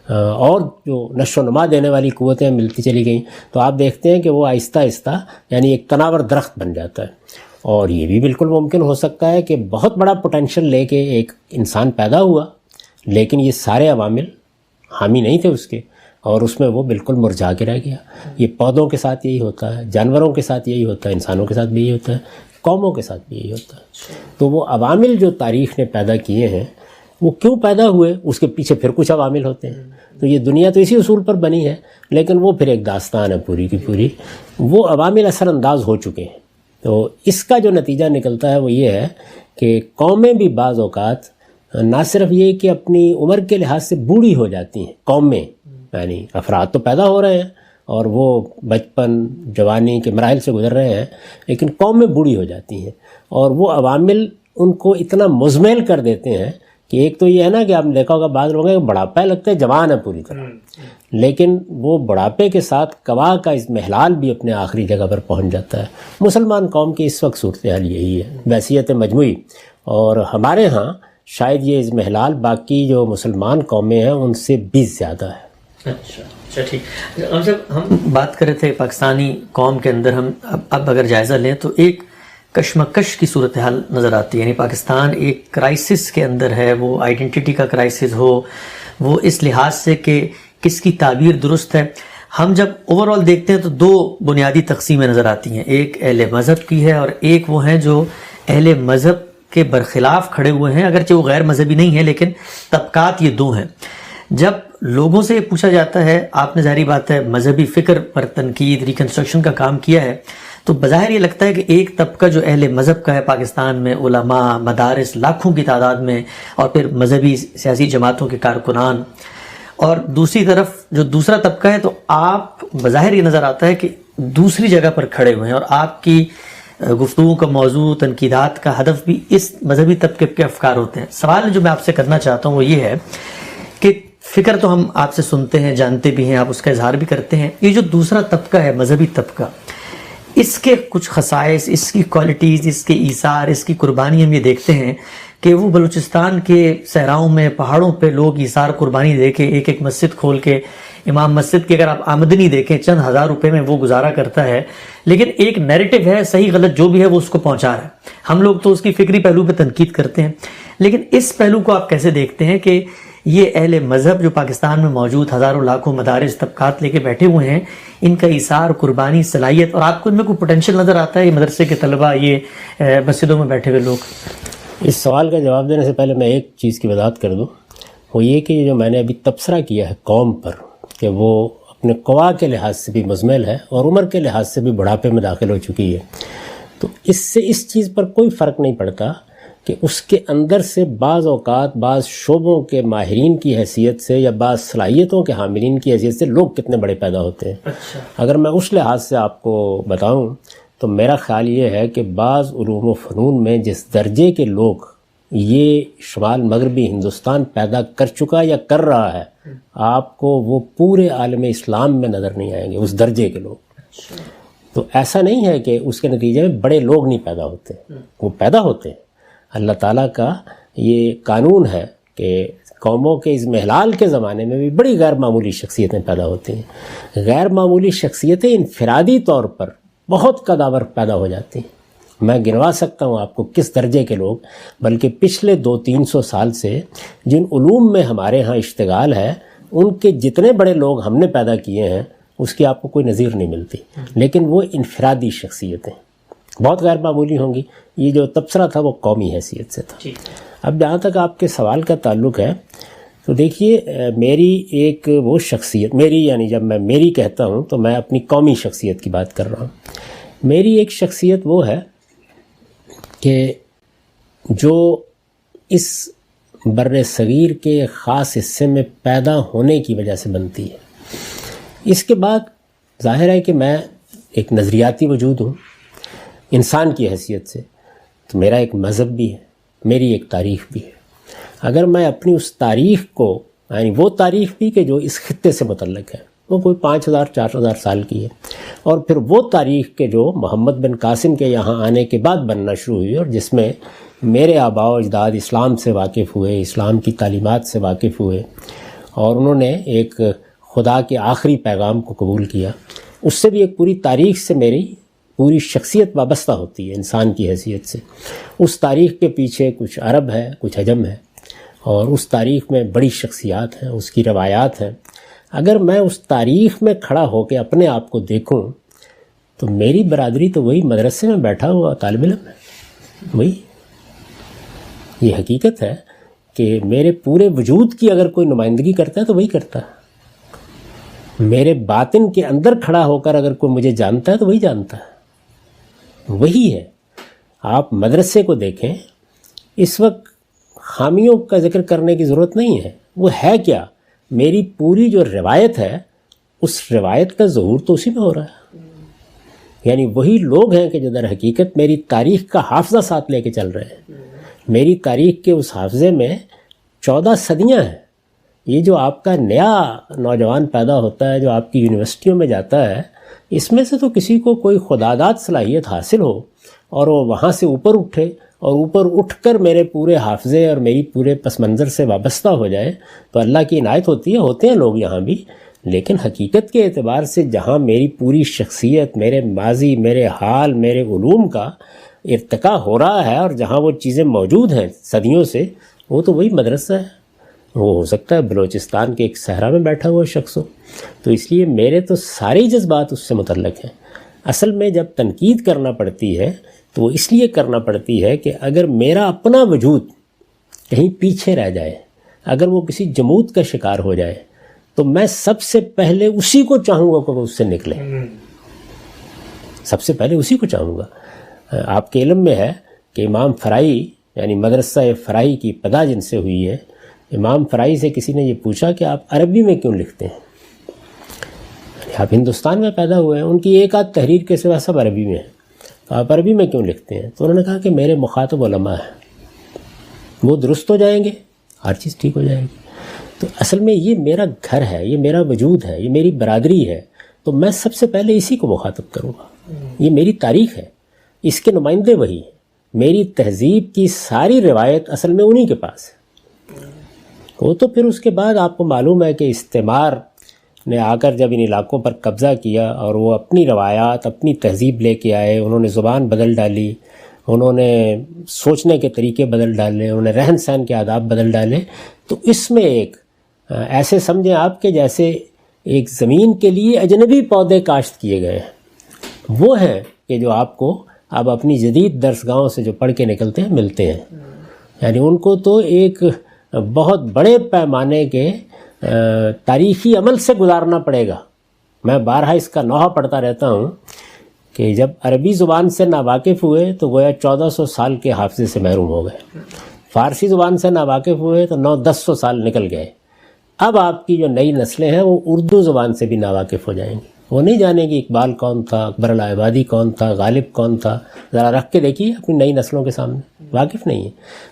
[SPEAKER 2] اور جو نشو و نما دینے والی قوتیں ملتی چلی گئیں. تو آپ دیکھتے ہیں کہ وہ آہستہ آہستہ یعنی ایک تناور درخت بن جاتا ہے. اور یہ بھی بالکل ممکن ہو سکتا ہے کہ بہت بڑا پوٹینشیل لے کے ایک انسان پیدا ہوا، لیکن یہ سارے عوامل حامی نہیں تھے اس کے، اور اس میں وہ بالکل مرجھا کے رہ گیا. یہ پودوں کے ساتھ یہی ہوتا ہے، جانوروں کے ساتھ یہی ہوتا ہے، انسانوں کے ساتھ بھی یہی ہوتا ہے، قوموں کے ساتھ بھی یہی ہوتا ہے. تو وہ عوامل جو تاریخ نے پیدا کیے ہیں، وہ کیوں پیدا ہوئے، اس کے پیچھے پھر کچھ عوامل ہوتے ہیں. تو یہ دنیا تو اسی اصول پر بنی ہے، لیکن وہ پھر ایک داستان ہے پوری کی پوری. وہ عوامل اثر انداز ہو چکے ہیں. تو اس کا جو نتیجہ نکلتا ہے وہ یہ ہے کہ قومیں بھی بعض اوقات نہ صرف یہ کہ اپنی عمر کے لحاظ سے بوڑھی ہو جاتی ہیں، قومیں یعنی افراد تو پیدا ہو رہے ہیں اور وہ بچپن جوانی کے مراحل سے گزر رہے ہیں، لیکن قومیں بوڑھی ہو جاتی ہیں، اور وہ عوامل ان کو اتنا مزمل کر دیتے ہیں کہ ایک تو یہ ہے نا کہ آپ نے دیکھا ہوگا بعض لوگوں کو بڑھاپا لگتا ہے، جوان ہے پوری طرح، لیکن وہ بڑھاپے کے ساتھ قوا کا اضمحلال بھی اپنے آخری جگہ پر پہنچ جاتا ہے. مسلمان قوم کی اس وقت صورتحال یہی ہے بحیثیت مجموعی، اور ہمارے ہاں شاید یہ اضمحلال باقی جو مسلمان قومیں ہیں ان سے بھی زیادہ ہے.
[SPEAKER 1] اچھا ٹھیک. اب جب ہم بات کر رہے تھے پاکستانی قوم کے اندر، ہم اب اگر جائزہ لیں تو ایک کشمکش کی صورتحال نظر آتی ہے. یعنی پاکستان ایک کرائسس کے اندر ہے، وہ آئیڈینٹی کا کرائسس ہو، وہ اس لحاظ سے کہ کس کی تعبیر درست ہے. ہم جب اوور آل دیکھتے ہیں تو دو بنیادی تقسیمیں نظر آتی ہیں، ایک اہل مذہب کی ہے اور ایک وہ ہیں جو اہل مذہب کے برخلاف کھڑے ہوئے ہیں، اگرچہ وہ غیر مذہبی نہیں ہیں لیکن طبقات یہ دو ہیں. جب لوگوں سے یہ پوچھا جاتا ہے، آپ نے ظاہری بات ہے مذہبی فکر پر تنقید ریکنسٹرکشن کا کام کیا ہے، تو بظاہر یہ لگتا ہے کہ ایک طبقہ جو اہل مذہب کا ہے پاکستان میں، علماء، مدارس لاکھوں کی تعداد میں، اور پھر مذہبی سیاسی جماعتوں کے کارکنان، اور دوسری طرف جو دوسرا طبقہ ہے، تو آپ بظاہر یہ نظر آتا ہے کہ دوسری جگہ پر کھڑے ہوئے ہیں، اور آپ کی گفتگو کا موضوع، تنقیدات کا ہدف بھی اس مذہبی طبقے کے افکار ہوتے ہیں. سوال جو میں آپ سے کرنا چاہتا ہوں وہ یہ ہے کہ فکر تو ہم آپ سے سنتے ہیں، جانتے بھی ہیں، آپ اس کا اظہار بھی کرتے ہیں. یہ جو دوسرا طبقہ ہے، مذہبی طبقہ، اس کے کچھ خصائص، اس کی کوالٹیز، اس کے ایثار، اس کی قربانی ہم یہ دیکھتے ہیں کہ وہ بلوچستان کے صحراؤں میں، پہاڑوں پہ لوگ ایثار قربانی دے کے ایک ایک مسجد کھول کے، امام مسجد کی اگر آپ آمدنی دیکھیں چند ہزار روپے میں وہ گزارا کرتا ہے، لیکن ایک نیریٹو ہے، صحیح غلط جو بھی ہے وہ اس کو پہنچا رہا ہے. ہم لوگ تو اس کی فکری پہلو پہ تنقید کرتے ہیں، لیکن اس پہلو کو آپ کیسے دیکھتے ہیں کہ یہ اہل مذہب جو پاکستان میں موجود ہزاروں لاکھوں مدارس طبقات لے کے بیٹھے ہوئے ہیں، ان کا ایثار، قربانی، صلاحیت، اور آپ کو ان میں کوئی پوٹینشیل نظر آتا ہے؟ یہ مدرسے کے طلبہ، یہ مسجدوں میں بیٹھے ہوئے لوگ.
[SPEAKER 2] اس سوال کا جواب دینے سے پہلے میں ایک چیز کی وضاحت کر دوں، وہ یہ کہ جو میں نے ابھی تبصرہ کیا ہے قوم پر کہ وہ اپنے قوا کے لحاظ سے بھی مزمل ہے اور عمر کے لحاظ سے بھی بڑھاپے میں داخل ہو چکی ہے، تو اس سے اس چیز پر کوئی فرق نہیں پڑتا کہ اس کے اندر سے بعض اوقات بعض شعبوں کے ماہرین کی حیثیت سے یا بعض صلاحیتوں کے حاملین کی حیثیت سے لوگ کتنے بڑے پیدا ہوتے ہیں. اگر میں اس لحاظ سے آپ کو بتاؤں تو میرا خیال یہ ہے کہ بعض علوم و فنون میں جس درجے کے لوگ یہ شمال مغربی ہندوستان پیدا کر چکا یا کر رہا ہے، آپ کو وہ پورے عالم اسلام میں نظر نہیں آئیں گے اس درجے کے لوگ. تو ایسا نہیں ہے کہ اس کے نتیجے میں بڑے لوگ نہیں پیدا ہوتے، وہ پیدا ہوتے ہیں. اللہ تعالیٰ کا یہ قانون ہے کہ قوموں کے اس محلال کے زمانے میں بھی بڑی غیر معمولی شخصیتیں پیدا ہوتی ہیں. غیر معمولی شخصیتیں انفرادی طور پر بہت قداور پیدا ہو جاتی ہیں. میں گنوا سکتا ہوں آپ کو کس درجے کے لوگ، بلکہ پچھلے 200-300 سال سے جن علوم میں ہمارے ہاں اشتغال ہے، ان کے جتنے بڑے لوگ ہم نے پیدا کیے ہیں اس کی آپ کو کوئی نظیر نہیں ملتی، لیکن وہ انفرادی شخصیتیں بہت غیر معمولی ہوں گی. یہ جو تبصرہ تھا وہ قومی حیثیت سے تھا. اب جہاں تک آپ کے سوال کا تعلق ہے تو دیکھیے، میری ایک وہ شخصیت، میری یعنی جب میں میری کہتا ہوں تو میں اپنی قومی شخصیت کی بات کر رہا ہوں. میری ایک شخصیت وہ ہے کہ جو اس بر صغیر کے خاص حصے میں پیدا ہونے کی وجہ سے بنتی ہے. اس کے بعد ظاہر ہے کہ میں ایک نظریاتی وجود ہوں انسان کی حیثیت سے، تو میرا ایک مذہب بھی ہے، میری ایک تاریخ بھی ہے. اگر میں اپنی اس تاریخ کو، یعنی وہ تاریخ بھی کہ جو اس خطے سے متعلق ہے، وہ کوئی 5000-4000 سال کی ہے، اور پھر وہ تاریخ کے جو محمد بن قاسم کے یہاں آنے کے بعد بننا شروع ہوئی اور جس میں میرے آباء و اجداد اسلام سے واقف ہوئے، اسلام کی تعلیمات سے واقف ہوئے، اور انہوں نے ایک خدا کے آخری پیغام کو قبول کیا، اس سے بھی ایک پوری تاریخ سے میری پوری شخصیت وابستہ ہوتی ہے انسان کی حیثیت سے. اس تاریخ کے پیچھے کچھ عرب ہے، کچھ عجم ہے، اور اس تاریخ میں بڑی شخصیات ہیں، اس کی روایات ہیں. اگر میں اس تاریخ میں کھڑا ہو کے اپنے آپ کو دیکھوں تو میری برادری تو وہی مدرسے میں بیٹھا ہوا طالب علم ہے. وہی یہ حقیقت ہے کہ میرے پورے وجود کی اگر کوئی نمائندگی کرتا ہے تو وہی کرتا ہے. میرے باطن کے اندر کھڑا ہو کر اگر کوئی مجھے جانتا ہے تو وہی جانتا ہے، وہی ہے. آپ مدرسے کو دیکھیں، اس وقت خامیوں کا ذکر کرنے کی ضرورت نہیں ہے. وہ ہے کیا؟ میری پوری جو روایت ہے، اس روایت کا ظہور تو اسی میں ہو رہا ہے. یعنی وہی لوگ ہیں کہ جو در حقیقت میری تاریخ کا حافظہ ساتھ لے کے چل رہے ہیں. میری تاریخ کے اس حافظے میں 14 صدیاں ہیں. یہ جو آپ کا نیا نوجوان پیدا ہوتا ہے، جو آپ کی یونیورسٹیوں میں جاتا ہے، اس میں سے تو کسی کو کوئی خداداد صلاحیت حاصل ہو اور وہ وہاں سے اوپر اٹھے اور اوپر اٹھ کر میرے پورے حافظے اور میری پورے پس منظر سے وابستہ ہو جائے تو اللہ کی عنایت ہوتی ہے. ہوتے ہیں لوگ یہاں بھی، لیکن حقیقت کے اعتبار سے جہاں میری پوری شخصیت، میرے ماضی، میرے حال، میرے علوم کا ارتقاء ہو رہا ہے اور جہاں وہ چیزیں موجود ہیں صدیوں سے، وہ تو وہی مدرسہ ہے. وہ ہو سکتا ہے بلوچستان کے ایک صحرا میں بیٹھا ہوا شخص ہو. تو اس لیے میرے تو سارے جذبات اس سے متعلق ہیں. اصل میں جب تنقید کرنا پڑتی ہے تو وہ اس لیے کرنا پڑتی ہے کہ اگر میرا اپنا وجود کہیں پیچھے رہ جائے، اگر وہ کسی جمود کا شکار ہو جائے، تو میں سب سے پہلے اسی کو چاہوں گا کہ وہ اس سے نکلے. سب سے پہلے اسی کو چاہوں گا. آپ کے علم میں ہے کہ امام فرائی، یعنی مدرسہ فرائی کی ابتدا جن سے ہوئی ہے، امام فرائی سے کسی نے یہ پوچھا کہ آپ عربی میں کیوں لکھتے ہیں؟ آپ ہندوستان میں پیدا ہوئے ہیں، ان کی ایک آدھ تحریر کے سوا سب عربی میں ہیں، تو آپ عربی میں کیوں لکھتے ہیں؟ تو انہوں نے کہا کہ میرے مخاطب علماء ہیں، وہ درست ہو جائیں گے، ہر چیز ٹھیک ہو جائے گی. تو اصل میں یہ میرا گھر ہے، یہ میرا وجود ہے، یہ میری برادری ہے. تو میں سب سے پہلے اسی کو مخاطب کروں گا. یہ میری تاریخ ہے, اس کے نمائندے وہی ہیں. میری تہذیب کی ساری روایت اصل میں انہی کے پاس ہے. وہ تو پھر اس کے بعد آپ کو معلوم ہے کہ استعمار نے آ کر جب ان علاقوں پر قبضہ کیا اور وہ اپنی روایات, اپنی تہذیب لے کے آئے, انہوں نے زبان بدل ڈالی, انہوں نے سوچنے کے طریقے بدل ڈالے, انہوں نے رہن سہن کے آداب بدل ڈالے. تو اس میں ایک ایسے سمجھیں آپ کے جیسے ایک زمین کے لیے اجنبی پودے کاشت کیے گئے ہیں, وہ ہیں کہ جو آپ کو اب اپنی جدید درسگاہوں سے جو پڑھ کے نکلتے ہیں ملتے ہیں. یعنی ان کو تو ایک بہت بڑے پیمانے کے تاریخی عمل سے گزارنا پڑے گا. میں بارہا اس کا نوحہ پڑھتا رہتا ہوں کہ جب عربی زبان سے ناواقف ہوئے تو گویا 1400 سال کے حافظے سے محروم ہو گئے. فارسی زبان سے ناواقف ہوئے تو 900-1000 سال نکل گئے. اب آپ کی جو نئی نسلیں ہیں وہ اردو زبان سے بھی ناواقف ہو جائیں گی. وہ نہیں جانیں گی اقبال کون تھا, اکبر الآبادی کون تھا, غالب کون تھا. ذرا رکھ کے دیکھیے اپنی نئی نسلوں کے سامنے, واقف نہیں ہے.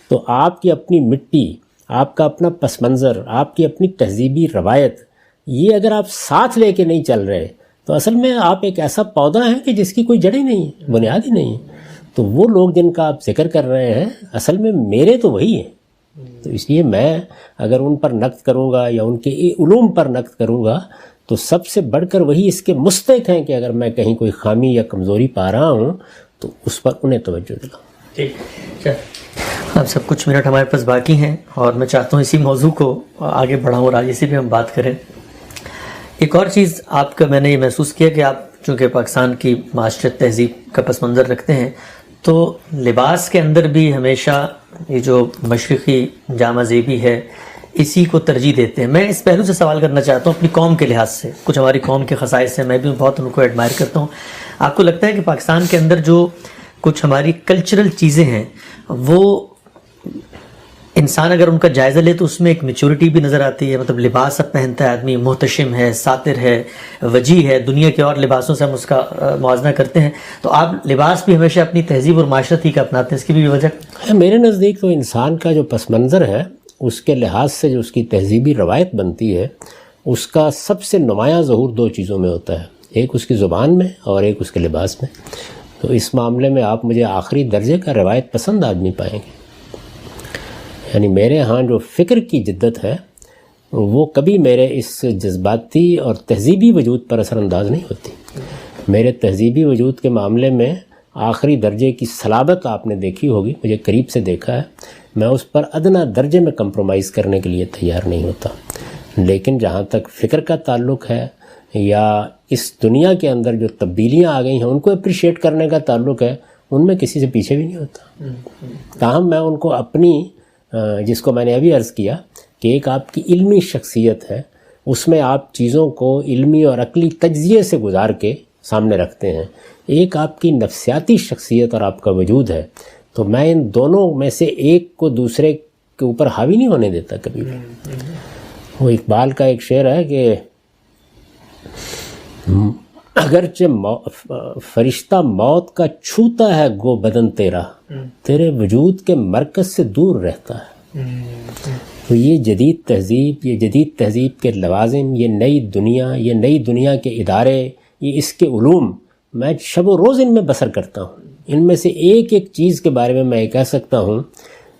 [SPEAKER 2] تو آپ کی اپنی مٹی, آپ کا اپنا پس منظر, آپ کی اپنی تہذیبی روایت, یہ اگر آپ ساتھ لے کے نہیں چل رہے تو اصل میں آپ ایک ایسا پودا ہے کہ جس کی کوئی جڑیں نہیں ہے, بنیاد ہی نہیں ہے. تو وہ لوگ جن کا آپ ذکر کر رہے ہیں اصل میں میرے تو وہی ہیں. تو اس لیے میں اگر ان پر نقد کروں گا یا ان کے علوم پر نقد کروں گا تو سب سے بڑھ کر وہی اس کے مستحق ہیں کہ اگر میں کہیں کوئی خامی یا کمزوری پا رہا ہوں تو اس پر انہیں توجہ دلاؤں.
[SPEAKER 1] ٹھیک, اب سب کچھ منٹ ہمارے پاس باقی ہیں اور میں چاہتا ہوں اسی موضوع کو آگے بڑھاؤں اور آج اسی پہ ہم بات کریں. ایک اور چیز آپ کا میں نے یہ محسوس کیا کہ آپ چونکہ پاکستان کی معاشرت تہذیب کا پس منظر رکھتے ہیں تو لباس کے اندر بھی ہمیشہ یہ جو مشرقی جامہ زیبی ہے اسی کو ترجیح دیتے ہیں. میں اس پہلو سے سوال کرنا چاہتا ہوں اپنی قوم کے لحاظ سے. کچھ ہماری قوم کے خصائص ہیں, میں بھی بہت ان کو ایڈمائر کرتا ہوں. آپ کو لگتا ہے کہ پاکستان کے اندر جو کچھ ہماری کلچرل چیزیں ہیں وہ انسان اگر ان کا جائزہ لے تو اس میں ایک میچورٹی بھی نظر آتی ہے؟ مطلب لباس اب پہنتا ہے آدمی, محتشم ہے, ساتر ہے, وجیح ہے, دنیا کے اور لباسوں سے ہم اس کا موازنہ کرتے ہیں. تو آپ لباس بھی ہمیشہ اپنی تہذیب اور معاشرت ہی کا اپناتے ہیں, اس کی بھی وجہ
[SPEAKER 2] ہے؟ میرے نزدیک تو انسان کا جو پس منظر ہے اس کے لحاظ سے جو اس کی تہذیبی روایت بنتی ہے اس کا سب سے نمایاں ظہور دو چیزوں میں ہوتا ہے, ایک اس کی زبان میں اور ایک اس کے لباس میں. تو اس معاملے میں آپ مجھے آخری درجے کا روایت پسند آدمی پائیں گے. یعنی میرے ہاں جو فکر کی جدت ہے وہ کبھی میرے اس جذباتی اور تہذیبی وجود پر اثر انداز نہیں ہوتی. میرے تہذیبی وجود کے معاملے میں آخری درجے کی صلابت آپ نے دیکھی ہوگی, مجھے قریب سے دیکھا ہے, میں اس پر ادنیٰ درجے میں کمپرومائز کرنے کے لیے تیار نہیں ہوتا. لیکن جہاں تک فکر کا تعلق ہے یا اس دنیا کے اندر جو تبدیلیاں آ گئی ہیں ان کو اپریشیٹ کرنے کا تعلق ہے, ان میں کسی سے پیچھے بھی نہیں ہوتا. تاہم میں ان کو اپنی جس کو میں نے ابھی عرض کیا کہ ایک آپ کی علمی شخصیت ہے, اس میں آپ چیزوں کو علمی اور عقلی تجزیے سے گزار کے سامنے رکھتے ہیں. ایک آپ کی نفسیاتی شخصیت اور آپ کا وجود ہے, تو میں ان دونوں میں سے ایک کو دوسرے کے اوپر حاوی نہیں ہونے دیتا کبھی بھی. وہ اقبال کا ایک شعر ہے کہ اگرچہ فرشتہ موت کا چھوتا ہے گو بدن تیرا, تیرے وجود کے مرکز سے دور رہتا ہے. تو یہ جدید تہذیب کے لوازم, یہ نئی دنیا کے ادارے, یہ اس کے علوم, میں شب و روز ان میں بسر کرتا ہوں. ان میں سے ایک ایک چیز کے بارے میں میں یہ کہہ سکتا ہوں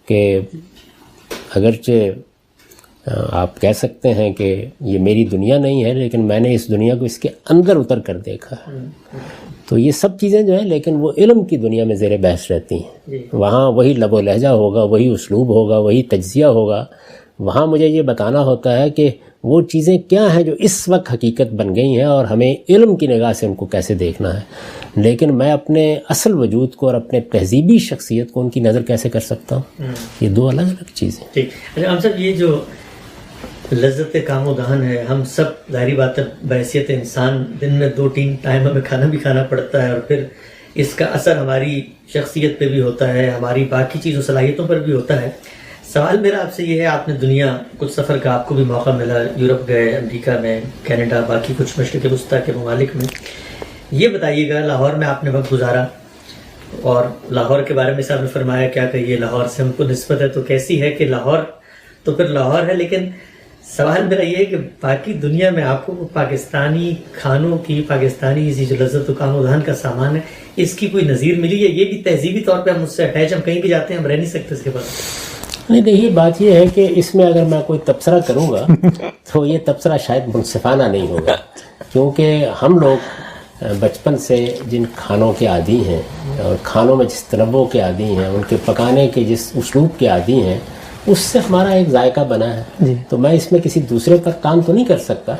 [SPEAKER 2] کہ اگرچہ آپ کہہ سکتے ہیں کہ یہ میری دنیا نہیں ہے لیکن میں نے اس دنیا کو اس کے اندر اتر کر دیکھا ہے. تو یہ سب چیزیں جو ہیں لیکن وہ علم کی دنیا میں زیر بحث رہتی ہیں. وہاں وہی لب و لہجہ ہوگا, وہی اسلوب ہوگا, وہی تجزیہ ہوگا. وہاں مجھے یہ بتانا ہوتا ہے کہ وہ چیزیں کیا ہیں جو اس وقت حقیقت بن گئی ہیں اور ہمیں علم کی نگاہ سے ان کو کیسے دیکھنا ہے. لیکن میں اپنے اصل وجود کو اور اپنے تہذیبی شخصیت کو ان کی نظر کیسے کر سکتا ہوں؟ یہ دو الگ الگ چیزیں.
[SPEAKER 1] ٹھیک. اچھا ہم سب یہ جو لذت کام و دہن ہے, ہم سب ظاہری بات ہے بحیثیت انسان دن میں 2-3 ٹائم ہمیں کھانا بھی کھانا پڑتا ہے اور پھر اس کا اثر ہماری شخصیت پہ بھی ہوتا ہے, ہماری باقی چیزوں صلاحیتوں پر بھی ہوتا ہے. سوال میرا آپ سے یہ ہے, آپ نے دنیا کچھ سفر کا آپ کو بھی موقع ملا, یورپ گئے, امریکہ میں, کینیڈا, باقی کچھ مشرق وسطیٰ کے ممالک میں. یہ بتائیے گا لاہور میں آپ نے وقت گزارا اور لاہور کے بارے میں صاحب نے فرمایا کیا کہ یہ لاہور سے ہم کو نسبت ہے, تو کیسی ہے کہ لاہور تو پھر لاہور ہے لیکن سوال میرا یہ ہے کہ باقی دنیا میں آپ کو پاکستانی کھانوں کی، پاکستانی جو لذت و کام و دھان کا سامان ہے، اس کی کوئی نظیر ملی ہے؟ یہ بھی تہذیبی طور پہ ہم اس سے اٹیچ، ہم کہیں بھی جاتے ہیں ہم رہ نہیں سکتے اس کے بعد؟
[SPEAKER 2] نہیں دیکھیے، بات یہ ہے کہ اس میں اگر میں کوئی تبصرہ کروں گا تو یہ تبصرہ شاید منصفانہ نہیں ہوگا، کیونکہ ہم لوگ بچپن سے جن کھانوں کے عادی ہیں اور کھانوں میں جس تنوع کے عادی ہیں، ان کے پکانے کے جس اسلوب کے عادی ہیں، اس سے ہمارا ایک ذائقہ بنا ہے. تو میں اس میں کسی دوسرے پر کام تو نہیں کر سکتا،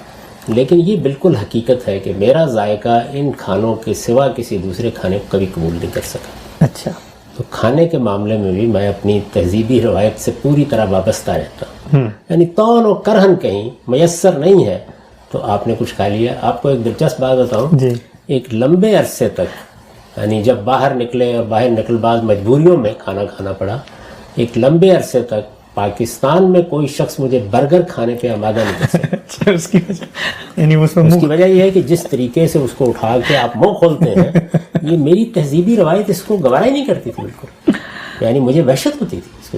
[SPEAKER 2] لیکن یہ بالکل حقیقت ہے کہ میرا ذائقہ ان کھانوں کے سوا کسی دوسرے کھانے کو کبھی قبول نہیں کر سکا.
[SPEAKER 1] اچھا.
[SPEAKER 2] تو کھانے کے معاملے میں بھی میں اپنی تہذیبی روایت سے پوری طرح وابستہ رہتا ہوں. یعنی طعن و کرہن کہیں میسر نہیں ہے تو آپ نے کچھ کھا لیا. آپ کو ایک دلچسپ بات بتاؤں، ایک لمبے عرصے تک، یعنی جب باہر نکلے اور باہر نکل بعد مجبوریوں میں کھانا کھانا پڑا، ایک لمبے عرصے تک پاکستان میں کوئی شخص مجھے برگر کھانے پہ آمادہ نہیں کر سکتا.
[SPEAKER 1] اس کی
[SPEAKER 2] وجہ یہ ہے کہ جس طریقے سے اس کو اٹھا کے آپ منہ کھولتے ہیں، یہ میری تہذیبی روایت اس کو گوارا ہی نہیں کرتی تھی بالکل. یعنی مجھے وحشت ہوتی تھی اس کو.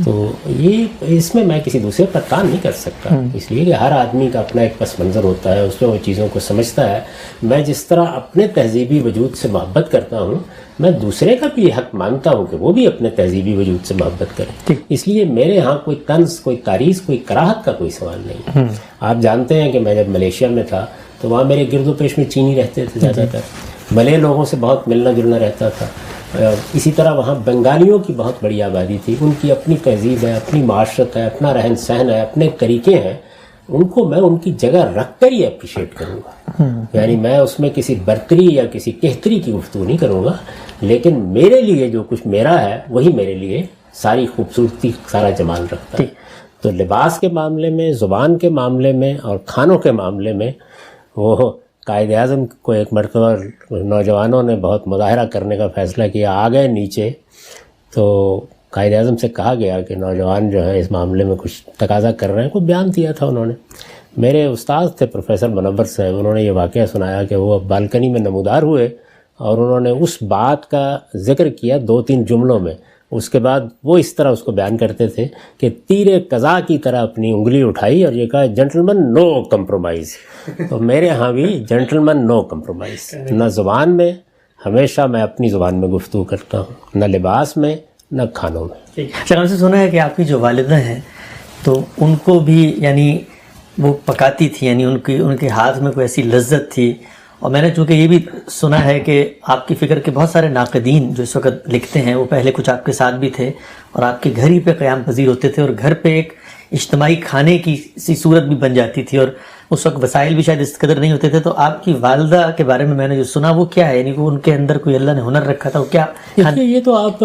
[SPEAKER 2] تو یہ اس میں کسی دوسرے پر کام نہیں کر سکتا، اس لیے کہ ہر آدمی کا اپنا ایک پس منظر ہوتا ہے، اس میں وہ چیزوں کو سمجھتا ہے. میں جس طرح اپنے تہذیبی وجود سے محبت کرتا ہوں، میں دوسرے کا بھی حق مانتا ہوں کہ وہ بھی اپنے تہذیبی وجود سے محبت کرے. اس لیے میرے ہاں کوئی طنز، کوئی تعریض، کوئی کراہت کا کوئی سوال نہیں. آپ جانتے ہیں کہ میں جب ملیشیا میں تھا تو وہاں میرے گرد و پیش میں چینی رہتے تھے زیادہ تر، ملے لوگوں سے بہت ملنا جلنا رہتا تھا. اسی طرح وہاں بنگالیوں کی بہت بڑی آبادی تھی، ان کی اپنی تہذیب ہے، اپنی معاشرت ہے، اپنا رہن سہن ہے، اپنے طریقے ہیں. ان کو میں ان کی جگہ رکھ کر ہی اپریشیٹ کروں گا. یعنی میں اس میں کسی برتری یا کسی کہتری کی گفتگو نہیں کروں گا، لیکن میرے لیے جو کچھ میرا ہے وہی میرے لیے ساری خوبصورتی، سارا جمال رکھتا ہے. تو لباس کے معاملے میں، زبان کے معاملے میں اور کھانوں کے معاملے میں وہ قائد اعظم کو ایک مرتبہ نوجوانوں نے بہت مظاہرہ کرنے کا فیصلہ کیا. آ گئے نیچے تو قائد اعظم سے کہا گیا کہ نوجوان جو ہیں اس معاملے میں کچھ تقاضا کر رہے ہیں. کوئی بیان دیا تھا انہوں نے. میرے استاد تھے پروفیسر منور صاحب، انہوں نے یہ واقعہ سنایا کہ وہ بالکنی میں نمودار ہوئے اور انہوں نے اس بات کا ذکر کیا 2-3 جملوں میں. اس کے بعد وہ اس طرح اس کو بیان کرتے تھے کہ تیر قضا کی طرح اپنی انگلی اٹھائی اور یہ کہا جنٹلمن نو کمپرومائز. تو میرے ہاں بھی جنٹلمن نو کمپرومائز. نہ زبان میں، ہمیشہ میں اپنی زبان میں گفتگو کرتا ہوں، نہ لباس میں نہ کھانوں میں.
[SPEAKER 1] ہم سے سنا ہے کہ آپ کی جو والدہ ہیں تو ان کو بھی یعنی وہ پکاتی تھی، یعنی ان کے ہاتھ میں کوئی ایسی لذت تھی. اور میں نے چونکہ یہ بھی سنا ہے کہ آپ کی فکر کے بہت سارے ناقدین جو اس وقت لکھتے ہیں وہ پہلے کچھ آپ کے ساتھ بھی تھے اور آپ کے گھر ہی پہ قیام پذیر ہوتے تھے، اور گھر پہ ایک اجتماعی کھانے کی سی صورت بھی بن جاتی تھی، اور اس وقت وسائل بھی شاید اس قدر نہیں ہوتے تھے. تو آپ کی والدہ کے بارے میں نے جو سنا وہ کیا ہے، یعنی وہ ان کے اندر کوئی اللہ نے ہنر رکھا تھا، وہ کیا؟
[SPEAKER 2] یہ تو آپ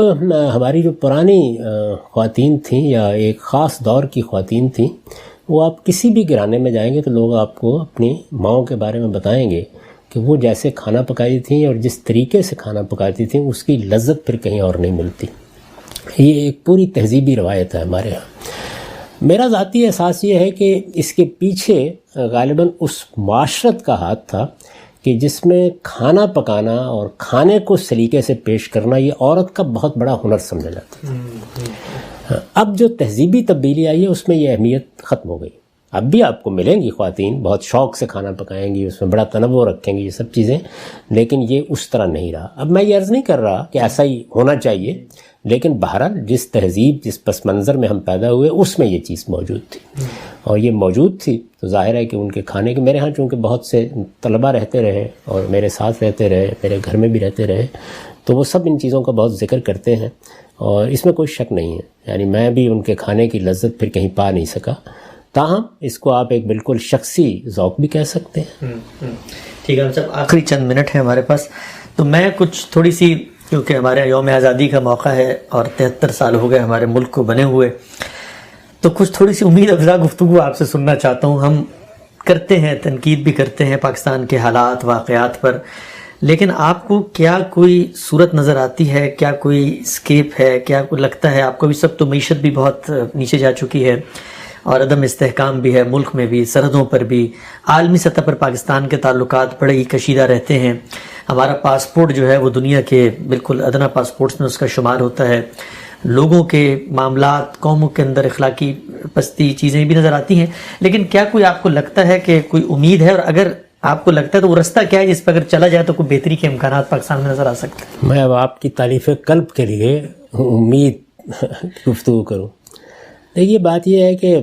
[SPEAKER 2] ہماری جو پرانی خواتین تھیں یا ایک خاص دور کی خواتین تھیں، وہ آپ کسی بھی گھرانے میں جائیں گے تو لوگ آپ کو اپنی ماؤں کے بارے میں بتائیں گے کہ وہ جیسے کھانا پکائی تھیں اور جس طریقے سے کھانا پکاتی تھیں اس کی لذت پھر کہیں اور نہیں ملتی. یہ ایک پوری تہذیبی روایت ہے ہمارے ہاں. میرا ذاتی احساس یہ ہے کہ اس کے پیچھے غالباً اس معاشرت کا ہاتھ تھا کہ جس میں کھانا پکانا اور کھانے کو سلیقے سے پیش کرنا یہ عورت کا بہت بڑا ہنر سمجھا جاتا تھا. اب جو تہذیبی تبدیلی آئی ہے اس میں یہ اہمیت ختم ہو گئی. اب بھی آپ کو ملیں گی خواتین بہت شوق سے کھانا پکائیں گی، اس میں بڑا تنوع رکھیں گی، یہ سب چیزیں، لیکن یہ اس طرح نہیں رہا. اب میں یہ عرض نہیں کر رہا کہ ایسا ہی ہونا چاہیے، لیکن بہرحال جس تہذیب، جس پس منظر میں ہم پیدا ہوئے اس میں یہ چیز موجود تھی، اور یہ موجود تھی تو ظاہر ہے کہ ان کے کھانے کے، میرے ہاں چونکہ بہت سے طلبہ رہتے رہے اور میرے ساتھ رہتے رہے، میرے گھر میں بھی رہتے رہے، تو وہ سب ان چیزوں کا بہت ذکر کرتے ہیں اور اس میں کوئی شک نہیں ہے. یعنی میں بھی ان کے کھانے کی لذت پھر کہیں پا نہیں سکا، تاہم اس کو آپ ایک بالکل شخصی ذوق بھی کہہ سکتے ہیں.
[SPEAKER 1] ٹھیک ہے، ہم سب آخری چند منٹ ہیں ہمارے پاس، تو میں کچھ تھوڑی سی، کیونکہ ہمارے یوم آزادی کا موقع ہے اور 73 سال ہو گئے ہمارے ملک کو بنے ہوئے، تو کچھ تھوڑی سی امید افزا گفتگو آپ سے سننا چاہتا ہوں. ہم کرتے ہیں، تنقید بھی کرتے ہیں پاکستان کے حالات، واقعات پر، لیکن آپ کو کیا کوئی صورت نظر آتی ہے، کیا کوئی اسکیپ ہے، کیا کوئی لگتا ہے آپ کو؟ بھی سب تو معیشت بھی بہت نیچے جا چکی ہے اور عدم استحکام بھی ہے ملک میں بھی، سرحدوں پر بھی، عالمی سطح پر پاکستان کے تعلقات بڑے ہی کشیدہ رہتے ہیں. ہمارا پاسپورٹ جو ہے وہ دنیا کے بالکل ادنا پاسپورٹس میں اس کا شمار ہوتا ہے. لوگوں کے معاملات، قوموں کے اندر اخلاقی پستی چیزیں بھی نظر آتی ہیں، لیکن کیا کوئی آپ کو لگتا ہے کہ کوئی امید ہے، اور اگر آپ کو لگتا ہے تو وہ رستہ کیا ہے جس پہ اگر چلا جائے تو کوئی بہتری کے امکانات پاکستان میں نظر آ سکتے ہیں؟
[SPEAKER 2] میں اب آپ کی تعریف قلب کے لیے امید گفتگو کروں. دیکھیے بات یہ ہے کہ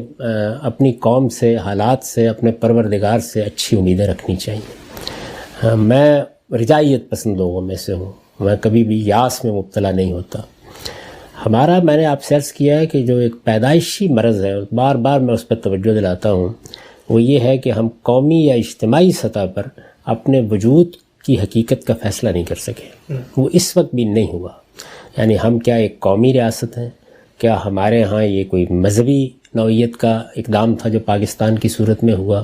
[SPEAKER 2] اپنی قوم سے، حالات سے، اپنے پروردگار سے اچھی امیدیں رکھنی چاہیے. میں رجائیت پسند لوگوں میں سے ہوں، میں کبھی بھی یاس میں مبتلا نہیں ہوتا. ہمارا، میں نے آپ سے عرض کیا ہے کہ جو ایک پیدائشی مرض ہے، بار بار میں اس پر توجہ دلاتا ہوں، وہ یہ ہے کہ ہم قومی یا اجتماعی سطح پر اپنے وجود کی حقیقت کا فیصلہ نہیں کر سکے. وہ اس وقت بھی نہیں ہوا. یعنی ہم کیا ایک قومی ریاست ہیں؟ کیا ہمارے ہاں یہ کوئی مذہبی نوعیت کا اقدام تھا جو پاکستان کی صورت میں ہوا؟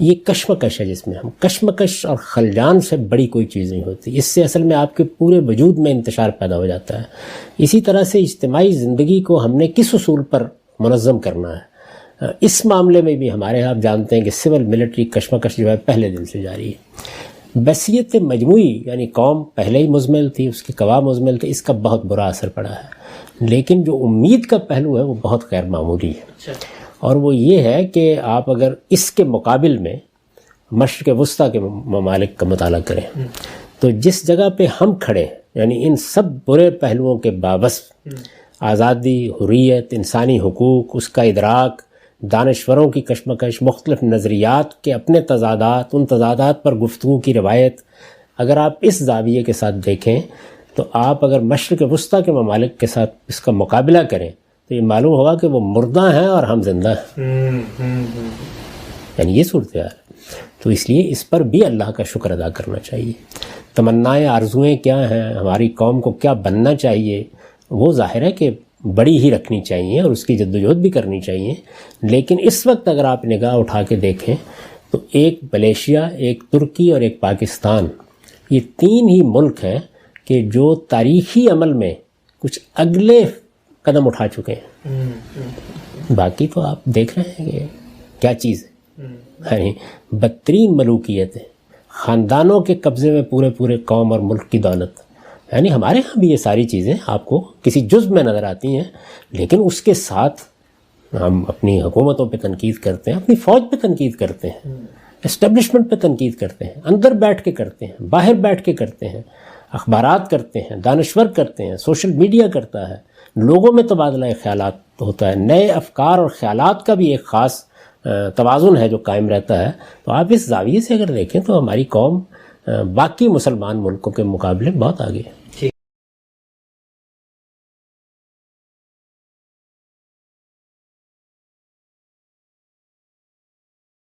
[SPEAKER 2] یہ کشمکش ہے جس میں ہم، کشمکش اور خلجان سے بڑی کوئی چیز نہیں ہوتی. اس سے اصل میں آپ کے پورے وجود میں انتشار پیدا ہو جاتا ہے. اسی طرح سے اجتماعی زندگی کو ہم نے کس اصول پر منظم کرنا ہے، اس معاملے میں بھی ہمارے ہاں آپ جانتے ہیں کہ سول ملٹری کشمکش جو ہے پہلے دن سے جاری ہے. بصیت مجموعی یعنی قوم پہلے ہی مزمل تھی، اس کے قوا مزمل تھے، اس کا بہت برا اثر پڑا ہے. لیکن جو امید کا پہلو ہے وہ بہت غیر معمولی ہے، اور وہ یہ ہے کہ آپ اگر اس کے مقابل میں مشرق وسطیٰ کے ممالک کا مطالعہ کریں تو جس جگہ پہ ہم کھڑے ہیں، یعنی ان سب برے پہلوؤں کے وابستہ آزادی، حریت، انسانی حقوق، اس کا ادراک، دانشوروں کی کشمکش، مختلف نظریات کے اپنے تضادات، ان تضادات پر گفتگو کی روایت، اگر آپ اس زاویے کے ساتھ دیکھیں تو آپ اگر مشرق وسطیٰ کے ممالک کے ساتھ اس کا مقابلہ کریں تو یہ معلوم ہوگا کہ وہ مردہ ہیں اور ہم زندہ ہیں. یعنی یہ صورتحال ہے. تو اس لیے اس پر بھی اللہ کا شکر ادا کرنا چاہیے. تمنائیں، آرزوئیں کیا ہیں، ہماری قوم کو کیا بننا چاہیے، وہ ظاہر ہے کہ بڑی ہی رکھنی چاہیے اور اس کی جدوجہد بھی کرنی چاہیے. لیکن اس وقت اگر آپ نگاہ اٹھا کے دیکھیں تو ایک ملیشیا، ایک ترکی اور ایک پاکستان، یہ تین ہی ملک ہیں کہ جو تاریخی عمل میں کچھ اگلے قدم اٹھا چکے ہیں. باقی تو آپ دیکھ رہے ہیں کہ کیا چیز ہے، یعنی بدترین ملوکیت ہے، خاندانوں کے قبضے میں پورے قوم اور ملک کی دولت. یعنی ہمارے ہاں بھی یہ ساری چیزیں آپ کو کسی جزء میں نظر آتی ہیں، لیکن اس کے ساتھ ہم اپنی حکومتوں پہ تنقید کرتے ہیں، اپنی فوج پہ تنقید کرتے ہیں، اسٹیبلشمنٹ پہ تنقید کرتے ہیں، اندر بیٹھ کے کرتے ہیں، باہر بیٹھ کے کرتے ہیں، اخبارات کرتے ہیں، دانشور کرتے ہیں، سوشل میڈیا کرتا ہے، لوگوں میں تبادلہ خیالات ہوتا ہے، نئے افکار اور خیالات کا بھی ایک خاص توازن ہے جو قائم رہتا ہے. تو آپ اس زاویے سے اگر دیکھیں تو ہماری قوم باقی مسلمان ملکوں کے مقابلے بہت آگے ہے.